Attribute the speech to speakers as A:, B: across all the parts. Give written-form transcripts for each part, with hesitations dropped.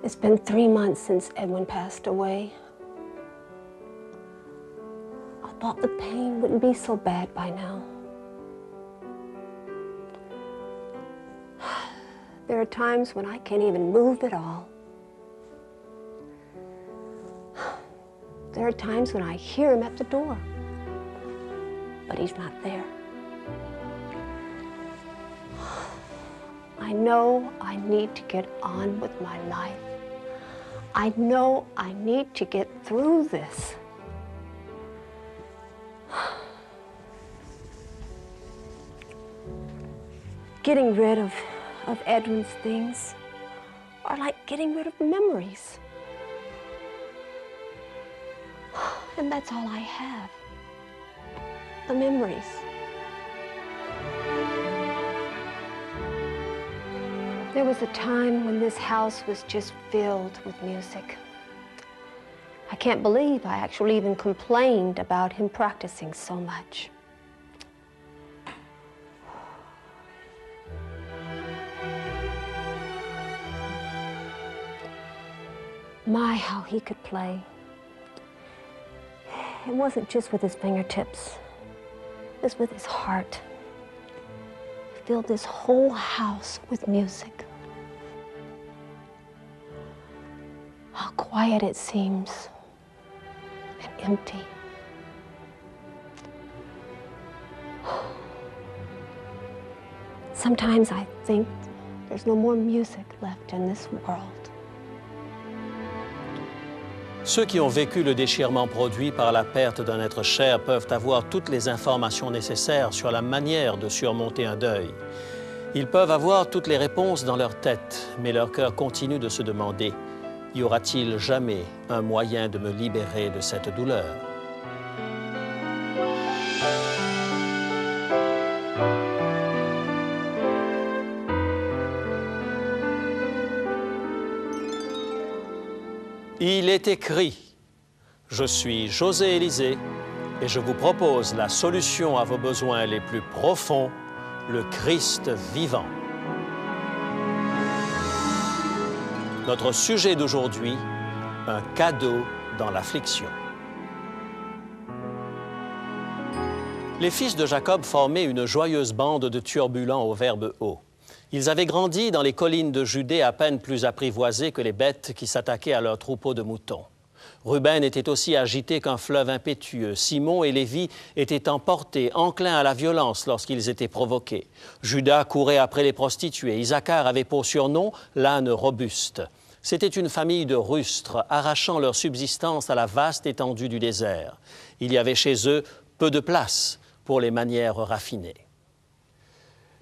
A: It's been 3 months since Edwin passed away. I thought the pain wouldn't be so bad by now. There are times when I can't even move at all. There are times when I hear him at the door, but he's not there. I know I need to get on with my life. I know I need to get through this. Getting rid of Edwin's things are like getting rid of memories. And that's all I have, the memories. There was a time when this house was just filled with music. I can't believe I actually even complained about him practicing so much. My, how he could play. It wasn't just with his fingertips, it was with his heart. He filled this whole house with music. How quiet it seems, and empty. Sometimes I think there's no more music left in this world.
B: Ceux qui ont vécu le déchirement produit par la perte d'un être cher peuvent avoir toutes les informations nécessaires sur la manière de surmonter un deuil. Ils peuvent avoir toutes les réponses dans leur tête, mais leur cœur continue de se demander « Y aura-t-il jamais un moyen de me libérer de cette douleur ?» Il est écrit, je suis José Élysée et je vous propose la solution à vos besoins les plus profonds, le Christ vivant. Notre sujet d'aujourd'hui, un cadeau dans l'affliction. Les fils de Jacob formaient une joyeuse bande de turbulents au verbe haut. Ils avaient grandi dans les collines de Judée à peine plus apprivoisées que les bêtes qui s'attaquaient à leurs troupeaux de moutons. Ruben était aussi agité qu'un fleuve impétueux. Simon et Lévi étaient emportés, enclins à la violence lorsqu'ils étaient provoqués. Judas courait après les prostituées. Isaacar avait pour surnom l'âne robuste. C'était une famille de rustres, arrachant leur subsistance à la vaste étendue du désert. Il y avait chez eux peu de place pour les manières raffinées.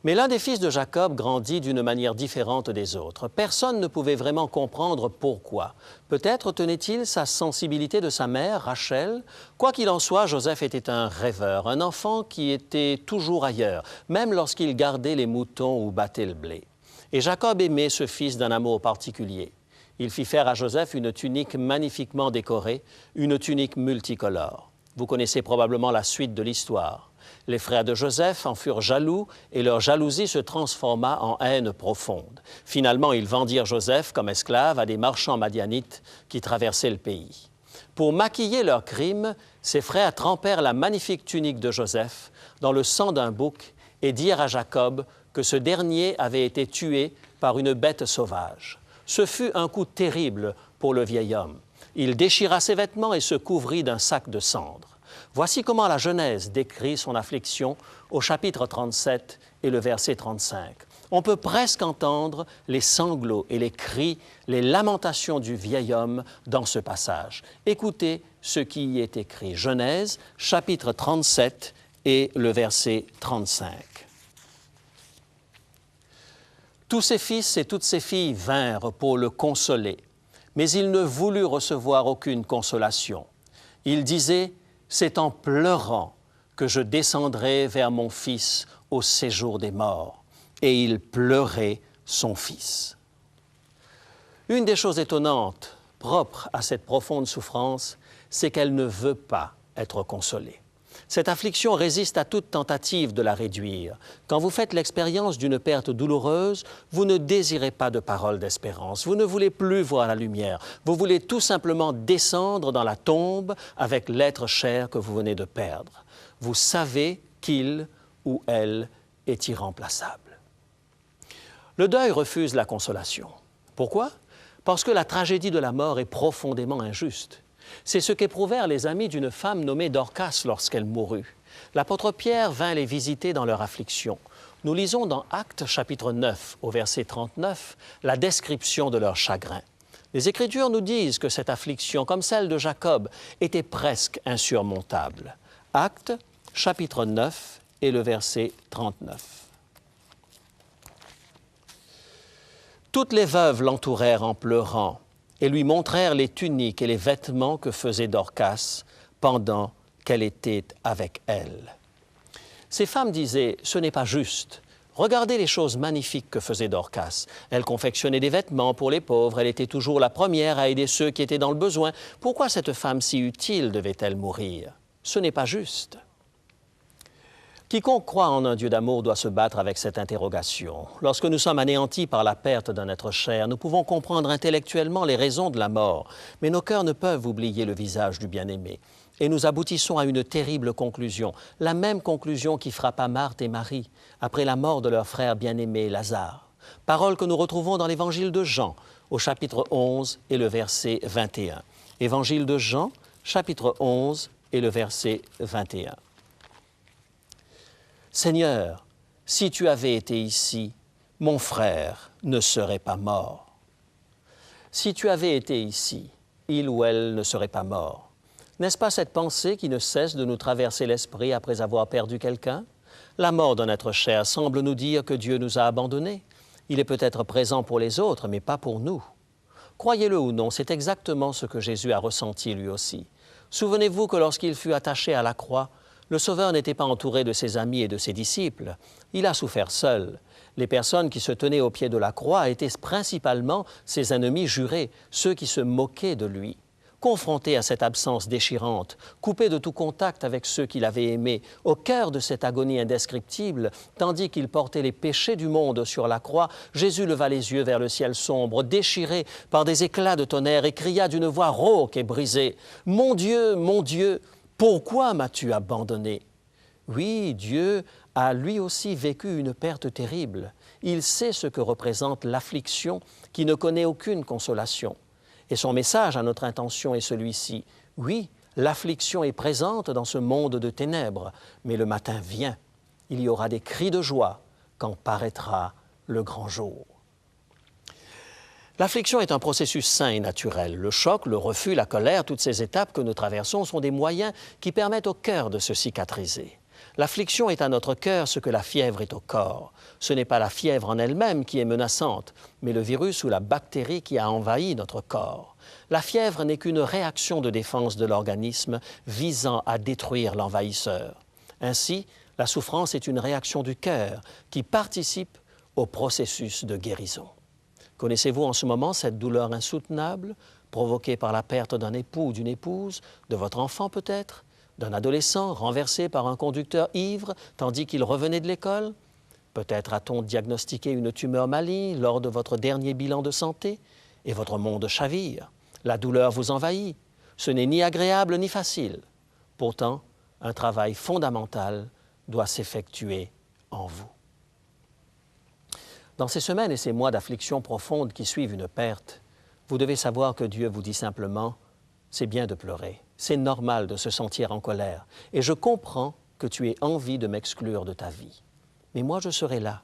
B: Mais l'un des fils de Jacob grandit d'une manière différente des autres. Personne ne pouvait vraiment comprendre pourquoi. Peut-être tenait-il sa sensibilité de sa mère, Rachel. Quoi qu'il en soit, Joseph était un rêveur, un enfant qui était toujours ailleurs, même lorsqu'il gardait les moutons ou battait le blé. Et Jacob aimait ce fils d'un amour particulier. Il fit faire à Joseph une tunique magnifiquement décorée, une tunique multicolore. Vous connaissez probablement la suite de l'histoire. Les frères de Joseph en furent jaloux et leur jalousie se transforma en haine profonde. Finalement, ils vendirent Joseph comme esclave à des marchands madianites qui traversaient le pays. Pour maquiller leur crime, ses frères trempèrent la magnifique tunique de Joseph dans le sang d'un bouc et dirent à Jacob que ce dernier avait été tué par une bête sauvage. Ce fut un coup terrible pour le vieil homme. Il déchira ses vêtements et se couvrit d'un sac de cendres. Voici comment la Genèse décrit son affliction au chapitre 37 et le verset 35. On peut presque entendre les sanglots et les cris, les lamentations du vieil homme dans ce passage. Écoutez ce qui y est écrit. Genèse, chapitre 37 et le verset 35. Tous ses fils et toutes ses filles vinrent pour le consoler, mais il ne voulut recevoir aucune consolation. Il disait: c'est en pleurant que je descendrai vers mon fils au séjour des morts. Et il pleurait son fils. Une des choses étonnantes propres à cette profonde souffrance, c'est qu'elle ne veut pas être consolée. Cette affliction résiste à toute tentative de la réduire. Quand vous faites l'expérience d'une perte douloureuse, vous ne désirez pas de paroles d'espérance. Vous ne voulez plus voir la lumière. Vous voulez tout simplement descendre dans la tombe avec l'être cher que vous venez de perdre. Vous savez qu'il ou elle est irremplaçable. Le deuil refuse la consolation. Pourquoi? Parce que la tragédie de la mort est profondément injuste. C'est ce qu'éprouvèrent les amis d'une femme nommée Dorcas lorsqu'elle mourut. L'apôtre Pierre vint les visiter dans leur affliction. Nous lisons dans Actes chapitre 9, au verset 39, la description de leur chagrin. Les Écritures nous disent que cette affliction, comme celle de Jacob, était presque insurmontable. Actes chapitre 9 et le verset 39. Toutes les veuves l'entourèrent en pleurant et lui montrèrent les tuniques et les vêtements que faisait Dorcas pendant qu'elle était avec elles. Ces femmes disaient « Ce n'est pas juste. Regardez les choses magnifiques que faisait Dorcas. Elle confectionnait des vêtements pour les pauvres. Elle était toujours la première à aider ceux qui étaient dans le besoin. Pourquoi cette femme si utile devait-elle mourir? Ce n'est pas juste. » Quiconque croit en un Dieu d'amour doit se battre avec cette interrogation. Lorsque nous sommes anéantis par la perte d'un être cher, nous pouvons comprendre intellectuellement les raisons de la mort, mais nos cœurs ne peuvent oublier le visage du bien-aimé. Et nous aboutissons à une terrible conclusion, la même conclusion qui frappa Marthe et Marie après la mort de leur frère bien-aimé Lazare. Parole que nous retrouvons dans l'Évangile de Jean, au chapitre 11 et le verset 21. Évangile de Jean, chapitre 11 et le verset 21. Seigneur, si tu avais été ici, mon frère ne serait pas mort. Si tu avais été ici, il ou elle ne serait pas mort. N'est-ce pas cette pensée qui ne cesse de nous traverser l'esprit après avoir perdu quelqu'un? La mort d'un être cher semble nous dire que Dieu nous a abandonnés. Il est peut-être présent pour les autres, mais pas pour nous. Croyez-le ou non, c'est exactement ce que Jésus a ressenti lui aussi. Souvenez-vous que lorsqu'il fut attaché à la croix, le Sauveur n'était pas entouré de ses amis et de ses disciples. Il a souffert seul. Les personnes qui se tenaient au pied de la croix étaient principalement ses ennemis jurés, ceux qui se moquaient de lui. Confronté à cette absence déchirante, coupé de tout contact avec ceux qu'il avait aimés, au cœur de cette agonie indescriptible, tandis qu'il portait les péchés du monde sur la croix, Jésus leva les yeux vers le ciel sombre, déchiré par des éclats de tonnerre, et cria d'une voix rauque et brisée, « Mon Dieu, pourquoi m'as-tu abandonné? » Oui, Dieu a lui aussi vécu une perte terrible. Il sait ce que représente l'affliction qui ne connaît aucune consolation. Et son message à notre intention est celui-ci. Oui, l'affliction est présente dans ce monde de ténèbres, mais le matin vient. Il y aura des cris de joie quand paraîtra le grand jour. L'affliction est un processus sain et naturel. Le choc, le refus, la colère, toutes ces étapes que nous traversons sont des moyens qui permettent au cœur de se cicatriser. L'affliction est à notre cœur ce que la fièvre est au corps. Ce n'est pas la fièvre en elle-même qui est menaçante, mais le virus ou la bactérie qui a envahi notre corps. La fièvre n'est qu'une réaction de défense de l'organisme visant à détruire l'envahisseur. Ainsi, la souffrance est une réaction du cœur qui participe au processus de guérison. Connaissez-vous en ce moment cette douleur insoutenable, provoquée par la perte d'un époux ou d'une épouse, de votre enfant peut-être, d'un adolescent renversé par un conducteur ivre tandis qu'il revenait de l'école? Peut-être a-t-on diagnostiqué une tumeur maligne lors de votre dernier bilan de santé et votre monde chavire. La douleur vous envahit. Ce n'est ni agréable ni facile. Pourtant, un travail fondamental doit s'effectuer en vous. Dans ces semaines et ces mois d'affliction profonde qui suivent une perte, vous devez savoir que Dieu vous dit simplement « C'est bien de pleurer, c'est normal de se sentir en colère, et je comprends que tu aies envie de m'exclure de ta vie. Mais moi, je serai là,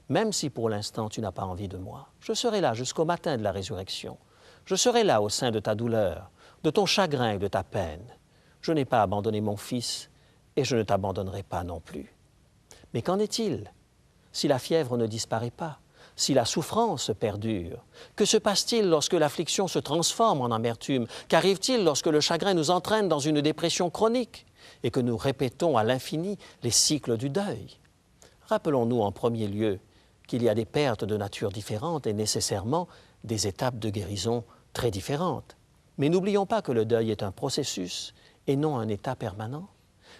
B: même si pour l'instant tu n'as pas envie de moi. Je serai là jusqu'au matin de la résurrection. Je serai là au sein de ta douleur, de ton chagrin et de ta peine. Je n'ai pas abandonné mon fils, et je ne t'abandonnerai pas non plus. Mais qu'en est-il si la fièvre ne disparaît pas? Si la souffrance perdure? Que se passe-t-il lorsque l'affliction se transforme en amertume? Qu'arrive-t-il lorsque le chagrin nous entraîne dans une dépression chronique et que nous répétons à l'infini les cycles du deuil? Rappelons-nous en premier lieu qu'il y a des pertes de nature différente et nécessairement des étapes de guérison très différentes. Mais n'oublions pas que le deuil est un processus et non un état permanent.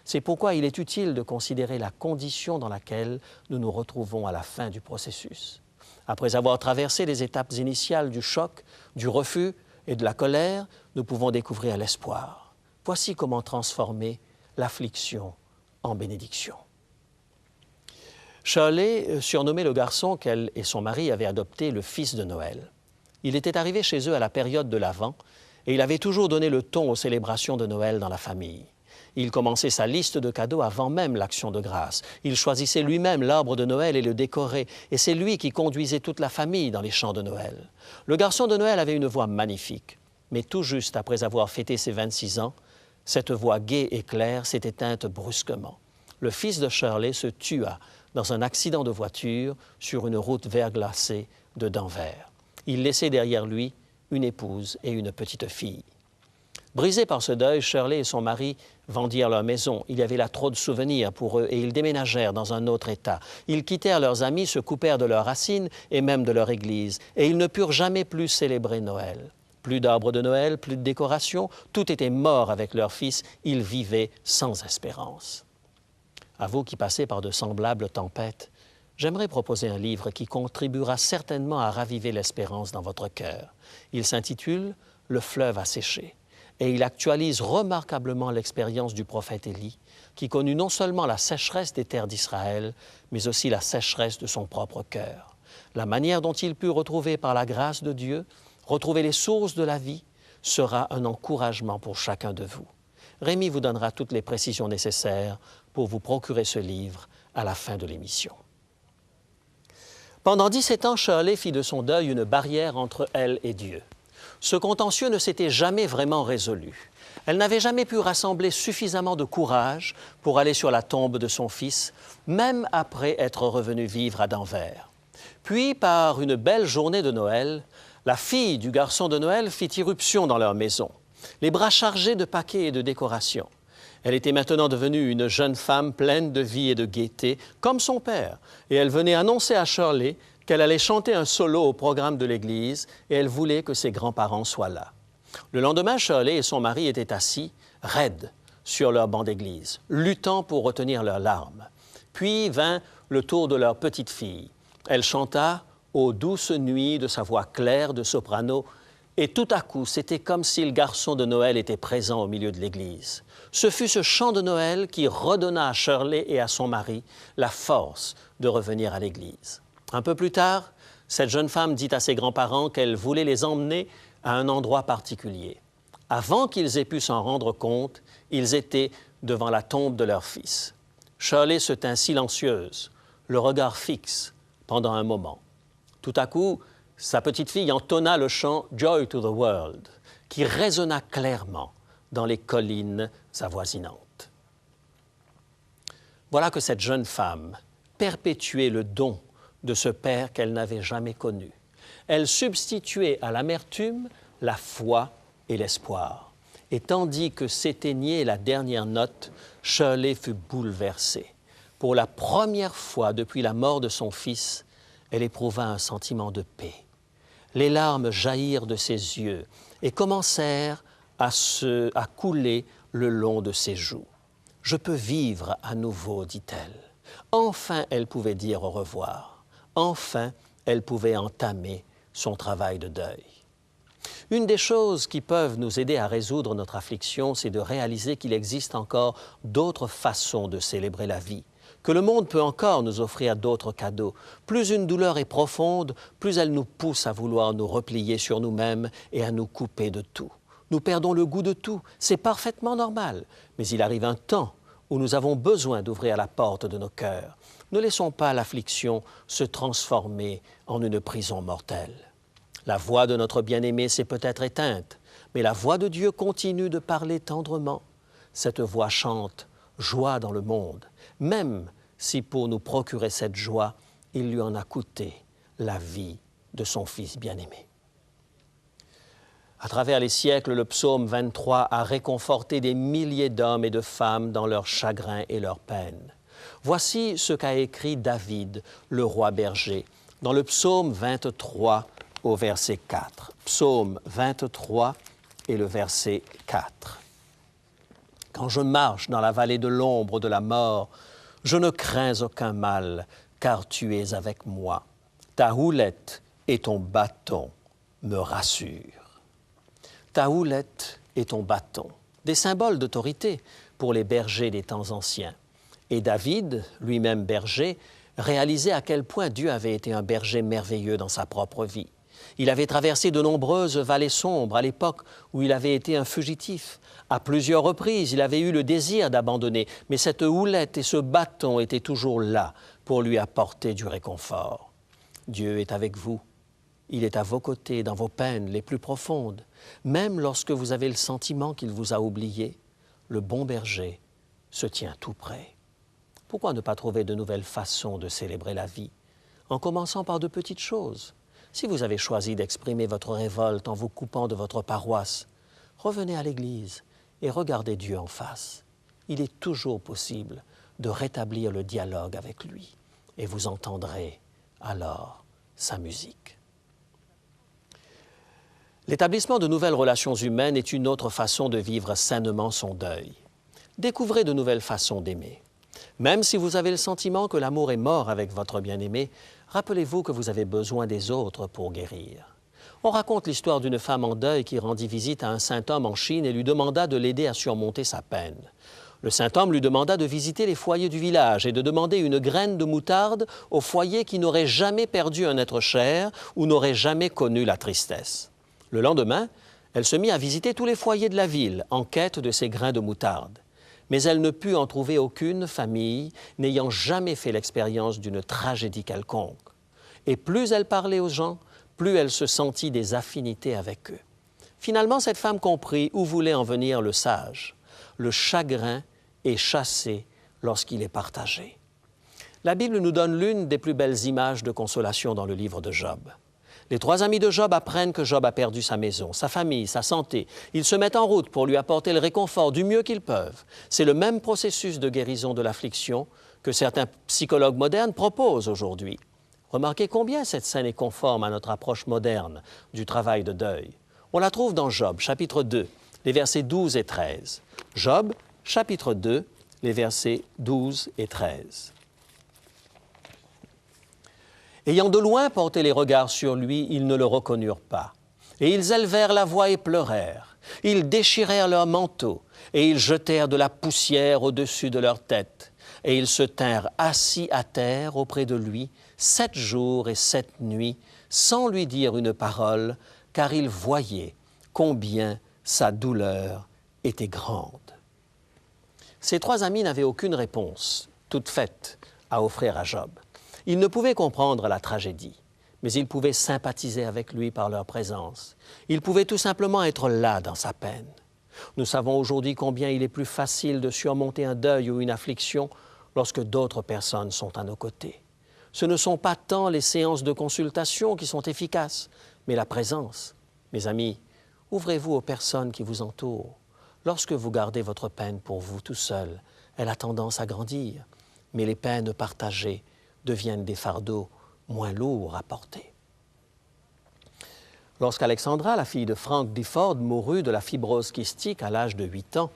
B: C'est pourquoi il est utile de considérer la condition dans laquelle nous nous retrouvons à la fin du processus. Après avoir traversé les étapes initiales du choc, du refus et de la colère, nous pouvons découvrir l'espoir. Voici comment transformer l'affliction en bénédiction. Shirley surnommait le garçon qu'elle et son mari avaient adopté le fils de Noël. Il était arrivé chez eux à la période de l'Avent et il avait toujours donné le ton aux célébrations de Noël dans la famille. Il commençait sa liste de cadeaux avant même l'Action de grâce. Il choisissait lui-même l'arbre de Noël et le décorait, et c'est lui qui conduisait toute la famille dans les chants de Noël. Le garçon de Noël avait une voix magnifique, mais tout juste après avoir fêté ses 26 ans, cette voix gaie et claire s'est éteinte brusquement. Le fils de Shirley se tua dans un accident de voiture sur une route verglacée de Denver. Il laissait derrière lui une épouse et une petite fille. Brisés par ce deuil, Shirley et son mari vendirent leur maison. Il y avait là trop de souvenirs pour eux et ils déménagèrent dans un autre État. Ils quittèrent leurs amis, se coupèrent de leurs racines et même de leur église. Et ils ne purent jamais plus célébrer Noël. Plus d'arbres de Noël, plus de décorations, tout était mort avec leur fils. Ils vivaient sans espérance. À vous qui passez par de semblables tempêtes, j'aimerais proposer un livre qui contribuera certainement à raviver l'espérance dans votre cœur. Il s'intitule « Le fleuve a séché ». Et il actualise remarquablement l'expérience du prophète Élie, qui connut non seulement la sécheresse des terres d'Israël, mais aussi la sécheresse de son propre cœur. La manière dont il put retrouver par la grâce de Dieu, retrouver les sources de la vie, sera un encouragement pour chacun de vous. Rémi vous donnera toutes les précisions nécessaires pour vous procurer ce livre à la fin de l'émission. Pendant 17 ans, Shirley fit de son deuil une barrière entre elle et Dieu. Ce contentieux ne s'était jamais vraiment résolu. Elle n'avait jamais pu rassembler suffisamment de courage pour aller sur la tombe de son fils, même après être revenue vivre à Denver. Puis, par une belle journée de Noël, la fille du garçon de Noël fit irruption dans leur maison, les bras chargés de paquets et de décorations. Elle était maintenant devenue une jeune femme pleine de vie et de gaieté, comme son père, et elle venait annoncer à Shirley qu'elle allait chanter un solo au programme de l'Église et elle voulait que ses grands-parents soient là. Le lendemain, Shirley et son mari étaient assis, raides, sur leur banc d'église, luttant pour retenir leurs larmes. Puis vint le tour de leur petite fille. Elle chanta « Aux douces nuits » de sa voix claire de soprano et tout à coup, c'était comme si le garçon de Noël était présent au milieu de l'église. Ce fut ce chant de Noël qui redonna à Shirley et à son mari la force de revenir à l'église. Un peu plus tard, cette jeune femme dit à ses grands-parents qu'elle voulait les emmener à un endroit particulier. Avant qu'ils aient pu s'en rendre compte, ils étaient devant la tombe de leur fils. Shirley se tint silencieuse, le regard fixe, pendant un moment. Tout à coup, sa petite fille entonna le chant « Joy to the World » qui résonna clairement dans les collines avoisinantes. Voilà que cette jeune femme perpétuait le don de ce père qu'elle n'avait jamais connu. Elle substituait à l'amertume la foi et l'espoir. Et tandis que s'éteignait la dernière note, Shirley fut bouleversée. Pour la première fois depuis la mort de son fils, elle éprouva un sentiment de paix. Les larmes jaillirent de ses yeux et commencèrent à couler le long de ses joues. « Je peux vivre à nouveau », dit-elle. Enfin, elle pouvait dire au revoir. Enfin, elle pouvait entamer son travail de deuil. Une des choses qui peuvent nous aider à résoudre notre affliction, c'est de réaliser qu'il existe encore d'autres façons de célébrer la vie, que le monde peut encore nous offrir d'autres cadeaux. Plus une douleur est profonde, plus elle nous pousse à vouloir nous replier sur nous-mêmes et à nous couper de tout. Nous perdons le goût de tout, c'est parfaitement normal, mais il arrive un temps où nous avons besoin d'ouvrir la porte de nos cœurs. Ne laissons pas l'affliction se transformer en une prison mortelle. La voix de notre bien-aimé s'est peut-être éteinte, mais la voix de Dieu continue de parler tendrement. Cette voix chante « joie dans le monde », même si pour nous procurer cette joie, il lui en a coûté la vie de son Fils bien-aimé. À travers les siècles, le psaume 23 a réconforté des milliers d'hommes et de femmes dans leurs chagrins et leurs peines. Voici ce qu'a écrit David, le roi berger, dans le psaume 23 au verset 4. Psaume 23 et le verset 4. Quand je marche dans la vallée de l'ombre de la mort, je ne crains aucun mal, car tu es avec moi. Ta houlette et ton bâton me rassurent. Ta houlette et ton bâton, des symboles d'autorité pour les bergers des temps anciens. Et David, lui-même berger, réalisait à quel point Dieu avait été un berger merveilleux dans sa propre vie. Il avait traversé de nombreuses vallées sombres à l'époque où il avait été un fugitif. À plusieurs reprises, il avait eu le désir d'abandonner, mais cette houlette et ce bâton étaient toujours là pour lui apporter du réconfort. Dieu est avec vous. Il est à vos côtés dans vos peines les plus profondes. Même lorsque vous avez le sentiment qu'il vous a oublié, le bon berger se tient tout près. Pourquoi ne pas trouver de nouvelles façons de célébrer la vie, en commençant par de petites choses? Si vous avez choisi d'exprimer votre révolte en vous coupant de votre paroisse, revenez à l'Église et regardez Dieu en face. Il est toujours possible de rétablir le dialogue avec lui et vous entendrez alors sa musique. L'établissement de nouvelles relations humaines est une autre façon de vivre sainement son deuil. Découvrez de nouvelles façons d'aimer. Même si vous avez le sentiment que l'amour est mort avec votre bien-aimé, rappelez-vous que vous avez besoin des autres pour guérir. On raconte l'histoire d'une femme en deuil qui rendit visite à un saint homme en Chine et lui demanda de l'aider à surmonter sa peine. Le saint homme lui demanda de visiter les foyers du village et de demander une graine de moutarde au foyer qui n'aurait jamais perdu un être cher ou n'aurait jamais connu la tristesse. Le lendemain, elle se mit à visiter tous les foyers de la ville en quête de ces grains de moutarde. Mais elle ne put en trouver aucune famille n'ayant jamais fait l'expérience d'une tragédie quelconque. Et plus elle parlait aux gens, plus elle se sentit des affinités avec eux. Finalement, cette femme comprit où voulait en venir le sage. Le chagrin est chassé lorsqu'il est partagé. La Bible nous donne l'une des plus belles images de consolation dans le livre de Job. Les 3 amis de Job apprennent que Job a perdu sa maison, sa famille, sa santé. Ils se mettent en route pour lui apporter le réconfort du mieux qu'ils peuvent. C'est le même processus de guérison de l'affliction que certains psychologues modernes proposent aujourd'hui. Remarquez combien cette scène est conforme à notre approche moderne du travail de deuil. On la trouve dans Job, chapitre 2, les versets 12 et 13. Job, chapitre 2, les versets 12 et 13. Ayant de loin porté les regards sur lui, ils ne le reconnurent pas. Et ils élevèrent la voix et pleurèrent. Ils déchirèrent leurs manteaux et ils jetèrent de la poussière au-dessus de leur tête. Et ils se tinrent assis à terre auprès de lui 7 jours et 7 nuits, sans lui dire une parole, car ils voyaient combien sa douleur était grande. Ces 3 amis n'avaient aucune réponse, toute faite, à offrir à Job. Ils ne pouvaient comprendre la tragédie, mais ils pouvaient sympathiser avec lui par leur présence. Ils pouvaient tout simplement être là dans sa peine. Nous savons aujourd'hui combien il est plus facile de surmonter un deuil ou une affliction lorsque d'autres personnes sont à nos côtés. Ce ne sont pas tant les séances de consultation qui sont efficaces, mais la présence. Mes amis, ouvrez-vous aux personnes qui vous entourent. Lorsque vous gardez votre peine pour vous tout seul, elle a tendance à grandir, mais les peines partagées deviennent des fardeaux moins lourds à porter. Lorsqu'Alexandra, la fille de Frank Difford, mourut de la fibrose kystique à l'âge de 8 ans,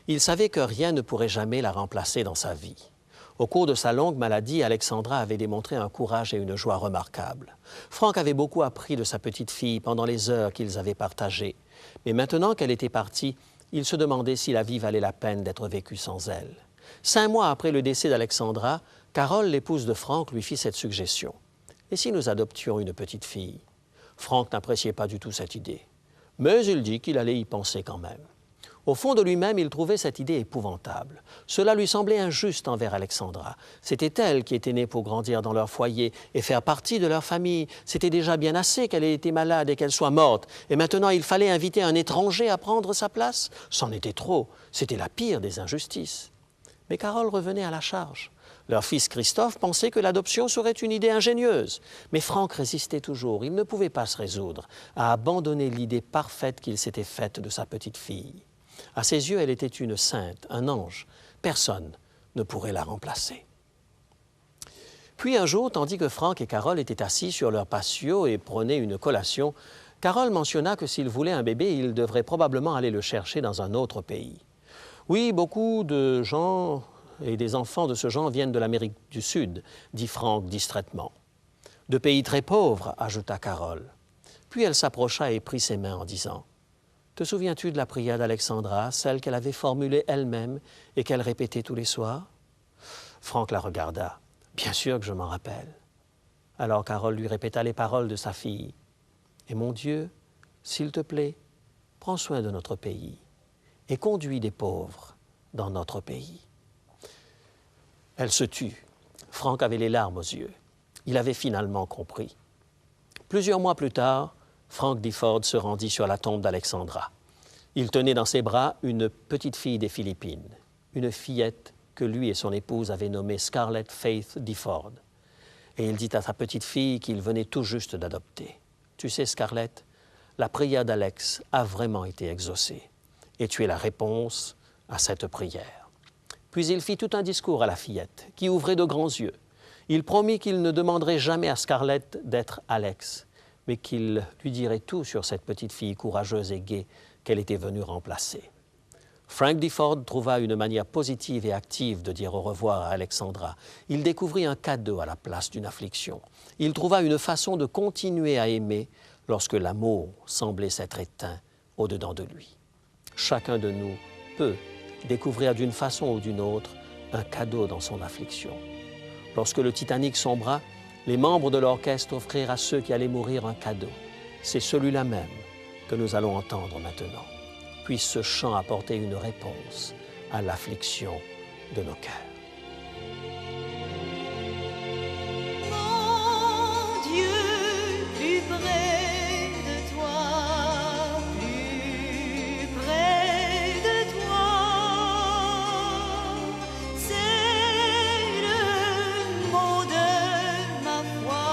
B: il savait que rien ne pourrait jamais la remplacer dans sa vie. Au cours de sa longue maladie, Alexandra avait démontré un courage et une joie remarquables. Frank avait beaucoup appris de sa petite fille pendant les heures qu'ils avaient partagées. Mais maintenant qu'elle était partie, il se demandait si la vie valait la peine d'être vécue sans elle. 5 mois après le décès d'Alexandra, Carole, l'épouse de Frank, lui fit cette suggestion. « Et si nous adoptions une petite fille ?» Frank n'appréciait pas du tout cette idée, mais il dit qu'il allait y penser quand même. Au fond de lui-même, il trouvait cette idée épouvantable. Cela lui semblait injuste envers Alexandra. C'était elle qui était née pour grandir dans leur foyer et faire partie de leur famille. C'était déjà bien assez qu'elle ait été malade et qu'elle soit morte. Et maintenant, il fallait inviter un étranger à prendre sa place. C'en était trop. C'était la pire des injustices. Mais Carole revenait à la charge. Leur fils Christophe pensait que l'adoption serait une idée ingénieuse. Mais Frank résistait toujours. Il ne pouvait pas se résoudre à abandonner l'idée parfaite qu'il s'était faite de sa petite fille. À ses yeux, elle était une sainte, un ange. Personne ne pourrait la remplacer. Puis un jour, tandis que Frank et Carole étaient assis sur leur patio et prenaient une collation, Carole mentionna que s'ils voulaient un bébé, ils devraient probablement aller le chercher dans un autre pays. Oui, beaucoup de gens et des enfants de ce genre viennent de l'Amérique du Sud, dit Frank distraitement. De pays très pauvres, ajouta Carole. Puis elle s'approcha et prit ses mains en disant « Te souviens-tu de la prière d'Alexandra, celle qu'elle avait formulée elle-même et qu'elle répétait tous les soirs ?» Frank la regarda. « Bien sûr que je m'en rappelle. » Alors Carole lui répéta les paroles de sa fille. « Et mon Dieu, s'il te plaît, prends soin de notre pays et conduis des pauvres dans notre pays. » Elle se tut. Frank avait les larmes aux yeux. Il avait finalement compris. Plusieurs mois plus tard, Frank Difford se rendit sur la tombe d'Alexandra. Il tenait dans ses bras une petite fille des Philippines, une fillette que lui et son épouse avaient nommée Scarlett Faith Difford. Et il dit à sa petite fille qu'il venait tout juste d'adopter. « Tu sais, Scarlett, la prière d'Alex a vraiment été exaucée. Et tu es la réponse à cette prière. » Puis il fit tout un discours à la fillette, qui ouvrait de grands yeux. Il promit qu'il ne demanderait jamais à Scarlett d'être Alex, mais qu'il lui dirait tout sur cette petite fille courageuse et gaie qu'elle était venue remplacer. Frank Difford trouva une manière positive et active de dire au revoir à Alexandra. Il découvrit un cadeau à la place d'une affliction. Il trouva une façon de continuer à aimer lorsque l'amour semblait s'être éteint au-dedans de lui. Chacun de nous peut découvrir d'une façon ou d'une autre un cadeau dans son affliction. Lorsque le Titanic sombra, les membres de l'orchestre offrirent à ceux qui allaient mourir un cadeau. C'est celui-là même que nous allons entendre maintenant. Puisse ce chant apporter une réponse à l'affliction de nos cœurs.
C: Mon Dieu, plus près de toi, plus près de toi, c'est le mot de ma foi,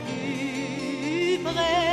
C: plus près.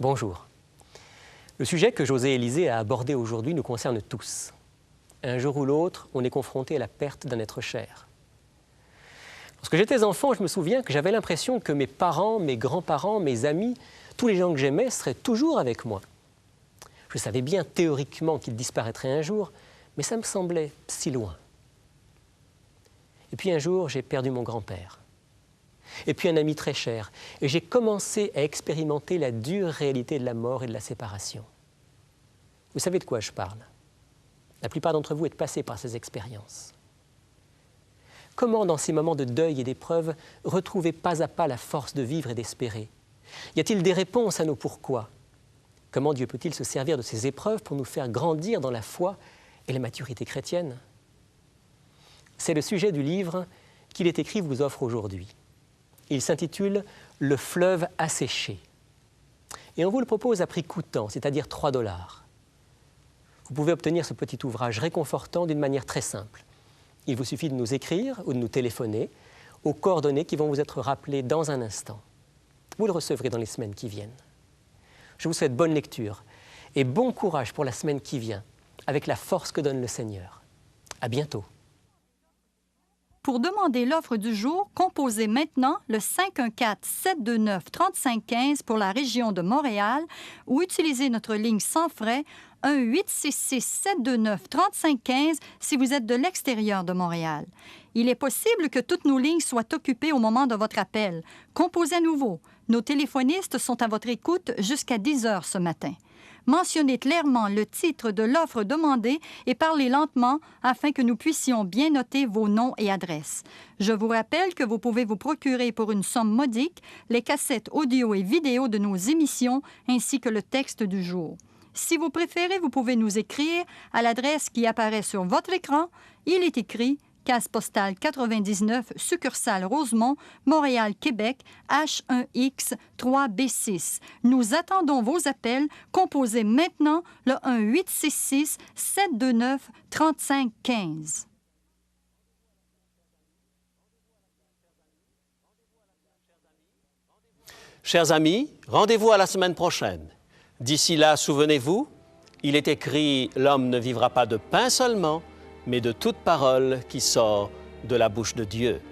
D: Bonjour. Le sujet que José Élisée a abordé aujourd'hui nous concerne tous. Un jour ou l'autre, on est confronté à la perte d'un être cher. Lorsque j'étais enfant, je me souviens que j'avais l'impression que mes parents, mes grands-parents, mes amis, tous les gens que j'aimais seraient toujours avec moi. Je savais bien théoriquement qu'ils disparaîtraient un jour, mais ça me semblait si loin. Et puis un jour, j'ai perdu mon grand-père. Et puis un ami très cher. Et j'ai commencé à expérimenter la dure réalité de la mort et de la séparation. Vous savez de quoi je parle? La plupart d'entre vous êtes passés par ces expériences. Comment, dans ces moments de deuil et d'épreuve, retrouver pas à pas la force de vivre et d'espérer? Y a-t-il des réponses à nos pourquoi? Comment Dieu peut-il se servir de ces épreuves pour nous faire grandir dans la foi et la maturité chrétienne? C'est le sujet du livre qu'il est écrit vous offre aujourd'hui. Il s'intitule « Le fleuve asséché ». Et on vous le propose à prix coûtant, c'est-à-dire 3 $. Vous pouvez obtenir ce petit ouvrage réconfortant d'une manière très simple. Il vous suffit de nous écrire ou de nous téléphoner aux coordonnées qui vont vous être rappelées dans un instant. Vous le recevrez dans les semaines qui viennent. Je vous souhaite bonne lecture et bon courage pour la semaine qui vient, avec la force que donne le Seigneur. À bientôt.
E: Pour demander l'offre du jour, composez maintenant le 514-729-3515 pour la région de Montréal ou utilisez notre ligne sans frais 1-866-729-3515 si vous êtes de l'extérieur de Montréal. Il est possible que toutes nos lignes soient occupées au moment de votre appel. Composez à nouveau. Nos téléphonistes sont à votre écoute jusqu'à 10 heures ce matin. Mentionnez clairement le titre de l'offre demandée et parlez lentement afin que nous puissions bien noter vos noms et adresses. Je vous rappelle que vous pouvez vous procurer pour une somme modique les cassettes audio et vidéo de nos émissions ainsi que le texte du jour. Si vous préférez, vous pouvez nous écrire à l'adresse qui apparaît sur votre écran. Il est écrit Case postale 99, succursale Rosemont, Montréal, Québec, H1X 3B6. Nous attendons vos appels. Composez maintenant le 1-866-729-3515.
B: Chers amis, rendez-vous à la semaine prochaine. D'ici là, souvenez-vous, il est écrit « L'homme ne vivra pas de pain seulement, mais de toute parole qui sort de la bouche de Dieu ».